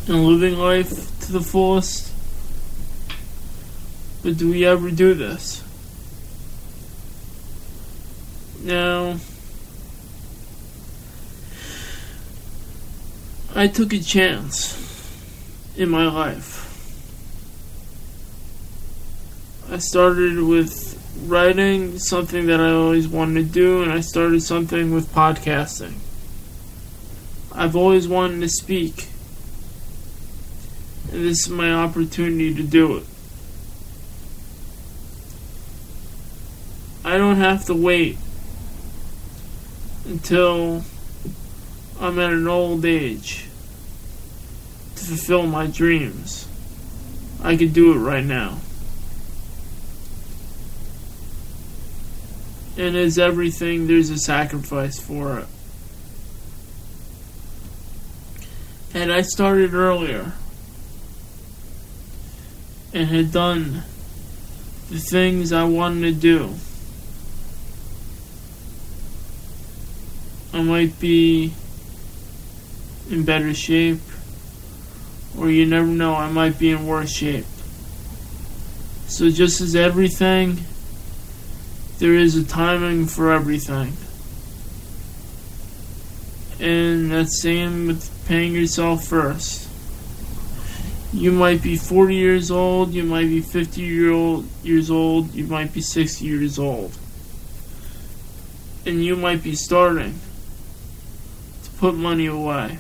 and living life to the fullest. But do we ever do this? Now, I took a chance in my life. I started with writing, something that I always wanted to do, and I started something with podcasting. I've always wanted to speak, and this is my opportunity to do it. I don't have to wait until I'm at an old age to fulfill my dreams. I could do it right now. And as everything, there's a sacrifice for it. And I started earlier and had done the things I wanted to do, I might be in better shape, or you never know, I might be in worse shape. So just as everything, there is a timing for everything. And that's same with paying yourself first. You might be 40 years old, you might be 50 years old, you might be 60 years old. And you might be starting to put money away.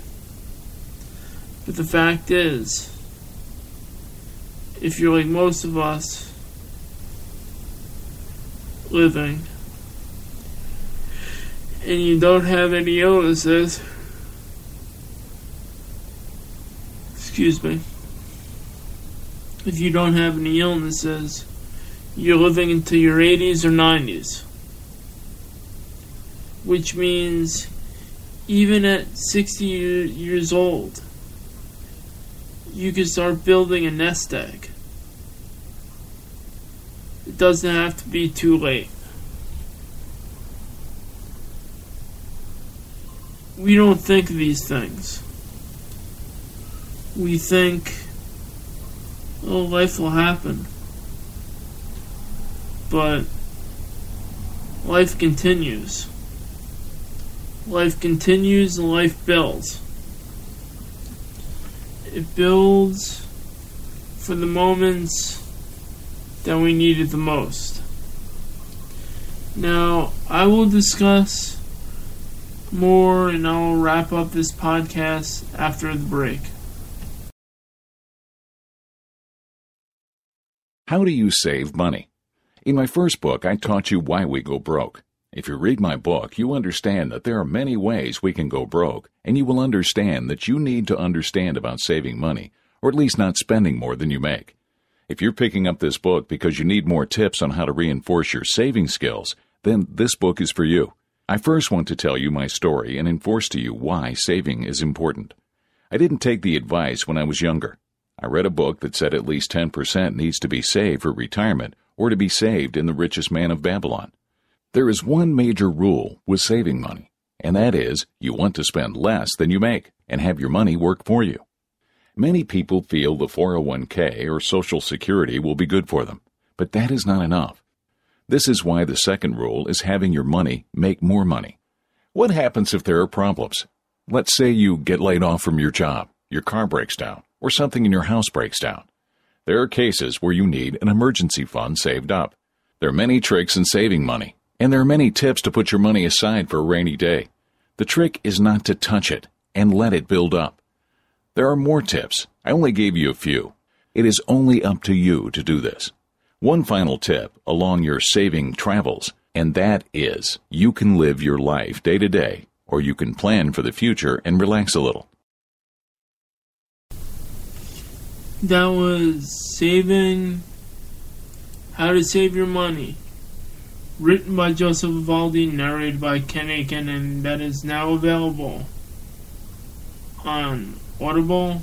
But the fact is, if you're like most of us, living, and you don't have any illnesses, excuse me, if you don't have any illnesses, you're living into your 80s or 90s. Which means, even at 60 years old, you can start building a nest egg. It doesn't have to be too late. We don't think of these things. We think, oh, life will happen. But life continues. Life continues and life builds. It builds for the moments that we need it the most. Now, I will discuss more and I will wrap up this podcast after the break. How do you save money? In my first book, I taught you why we go broke. If you read my book, you understand that there are many ways we can go broke, and you will understand that you need to understand about saving money, or at least not spending more than you make. If you're picking up this book because you need more tips on how to reinforce your saving skills, then this book is for you. I first want to tell you my story and enforce to you why saving is important. I didn't take the advice when I was younger. I read a book that said at least 10% needs to be saved for retirement or to be saved in The Richest Man of Babylon. There is one major rule with saving money, and that is you want to spend less than you make and have your money work for you. Many people feel the 401k or Social Security will be good for them, but that is not enough. This is why the second rule is having your money make more money. What happens if there are problems? Let's say you get laid off from your job, your car breaks down, or something in your house breaks down. There are cases where you need an emergency fund saved up. There are many tricks in saving money, and there are many tips to put your money aside for a rainy day. The trick is not to touch it and let it build up. There are more tips. I only gave you a few. It is only up to you to do this. One final tip along your saving travels, and that is you can live your life day to day, or you can plan for the future and relax a little. That was How to Save Your Money, written by Joseph Vivaldi, narrated by Ken Aiken, and that is now available on Audible,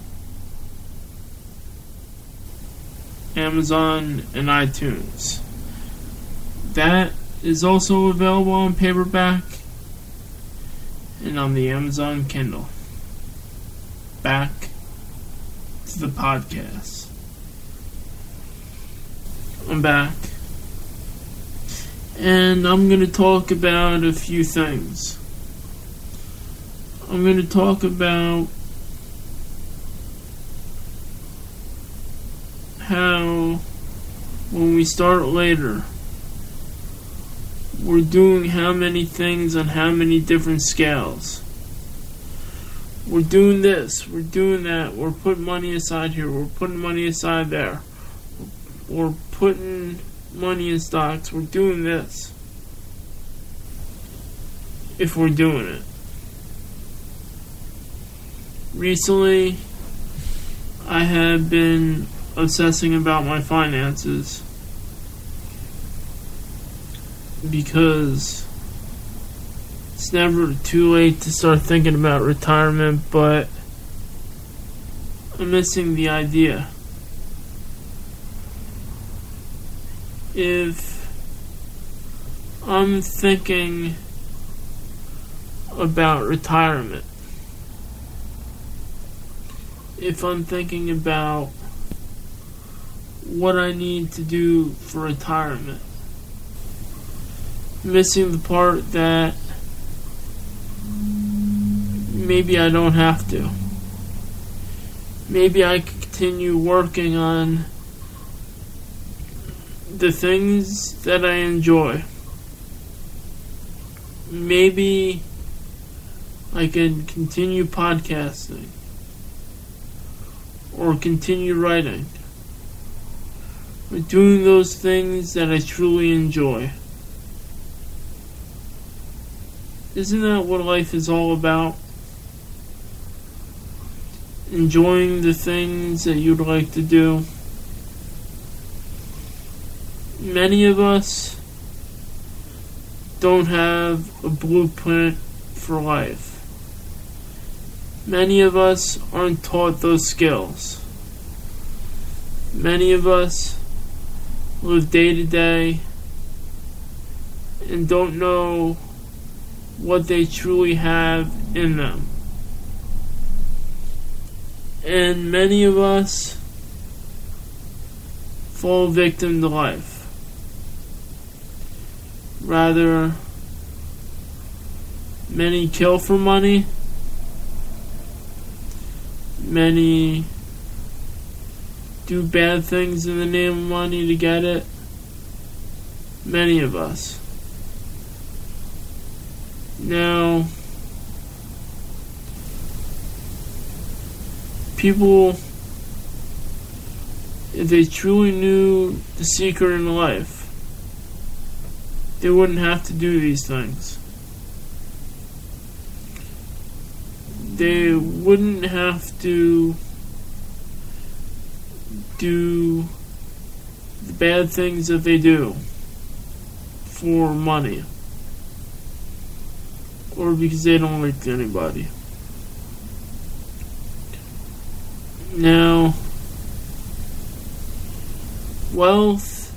Amazon, and iTunes. That is also available on paperback and on the Amazon Kindle. Back to the podcast. I'm back. And I'm going to talk about a few things. I'm going to talk about how when we start later, we're doing how many things on how many different scales. We're doing this, we're doing that, we're putting money aside here, we're putting money aside there, we're putting money in stocks, we're doing this. If we're doing it. Recently, I have been obsessing about my finances because it's never too late to start thinking about retirement, but I'm missing the idea. If I'm thinking about retirement, if I'm thinking about what I need to do for retirement, missing the part that maybe I don't have to. Maybe I can continue working on the things that I enjoy. Maybe I can continue podcasting or continue writing or doing those things that I truly enjoy. Isn't that what life is all about? Enjoying the things that you'd like to do. Many of us don't have a blueprint for life. Many of us aren't taught those skills. Many of us live day to day and don't know what they truly have in them. And many of us fall victim to life. Rather, many kill for money. Many do bad things in the name of money to get it. Many of us. Now, people, if they truly knew the secret in life, they wouldn't have to do these things. They wouldn't have to do the bad things that they do for money or because they don't like anybody. Now, wealth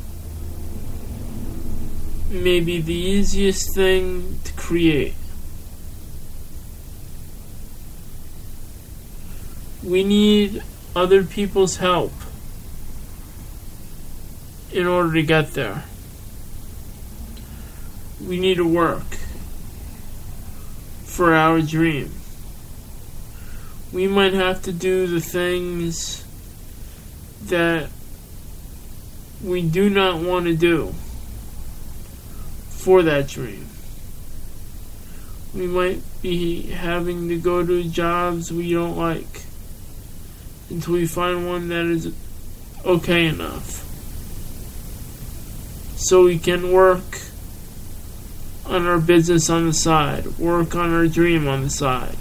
may be the easiest thing to create. We need other people's help in order to get there. We need to work for our dream. We might have to do the things that we do not want to do for that dream. We might be having to go to jobs we don't like until we find one that is okay enough. So we can work on our business on the side, work on our dream on the side.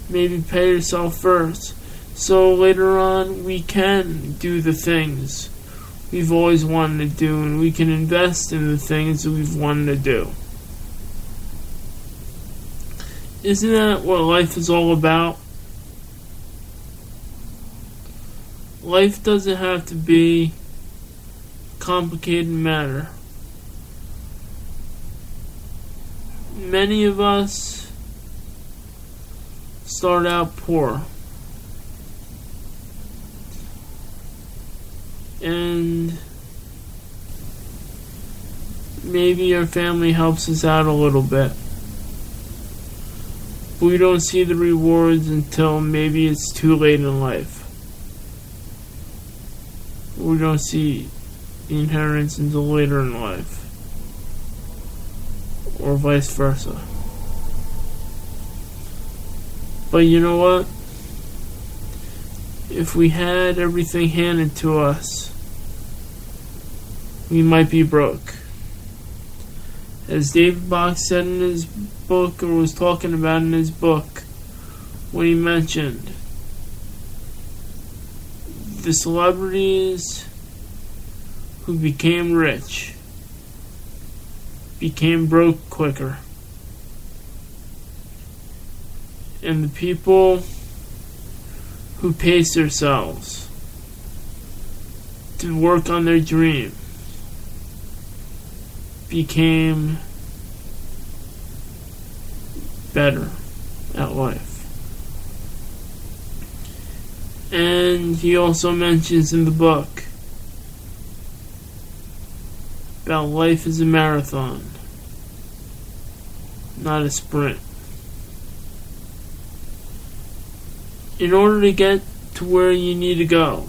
Maybe pay yourself first, so later on we can do the things we've always wanted to do, and we can invest in the things that we've wanted to do. Isn't that what life is all about? Life doesn't have to be a complicated matter. Many of us start out poor. And maybe our family helps us out a little bit. But we don't see the rewards until maybe it's too late in life. We don't see the inheritance until later in life. Or vice versa. But you know what? If we had everything handed to us, we might be broke. As David Bach said in his book, or was talking about in his book, when he mentioned the celebrities who became rich became broke quicker. And the people who pace themselves to work on their dream became better at life. And he also mentions in the book about life is a marathon, not a sprint. In order to get to where you need to go,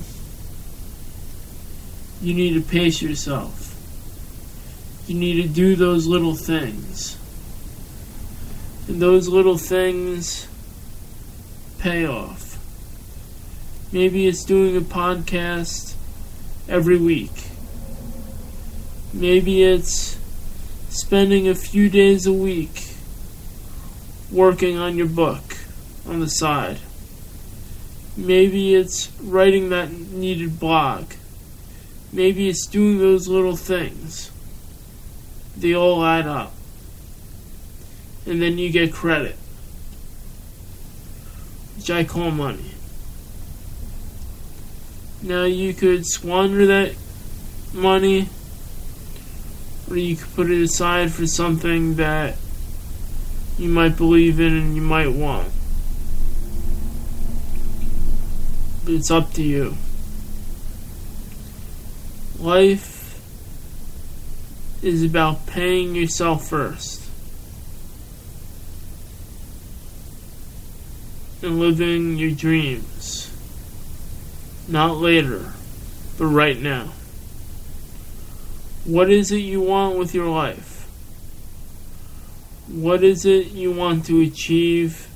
you need to pace yourself. You need to do those little things. And those little things pay off. Maybe it's doing a podcast every week. Maybe it's spending a few days a week working on your book on the side. Maybe it's writing that needed blog. Maybe it's doing those little things. They all add up. And then you get credit, which I call money. Now you could squander that money, or you could put it aside for something that you might believe in and you might want. But it's up to you. Life is about paying yourself first and living your dreams. Not later, but right now. What is it you want with your life? What is it you want to achieve?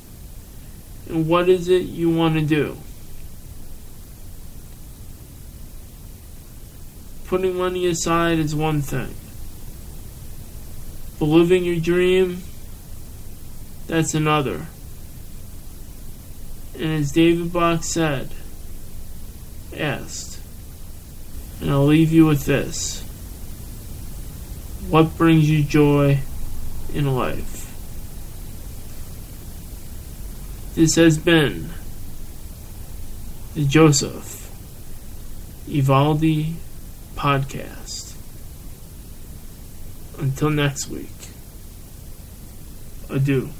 And what is it you want to do? Putting money aside is one thing. But living your dream, that's another. And as David Bach asked, and I'll leave you with this: what brings you joy in life? This has been the Joseph Evaldi Podcast. Until next week, adieu.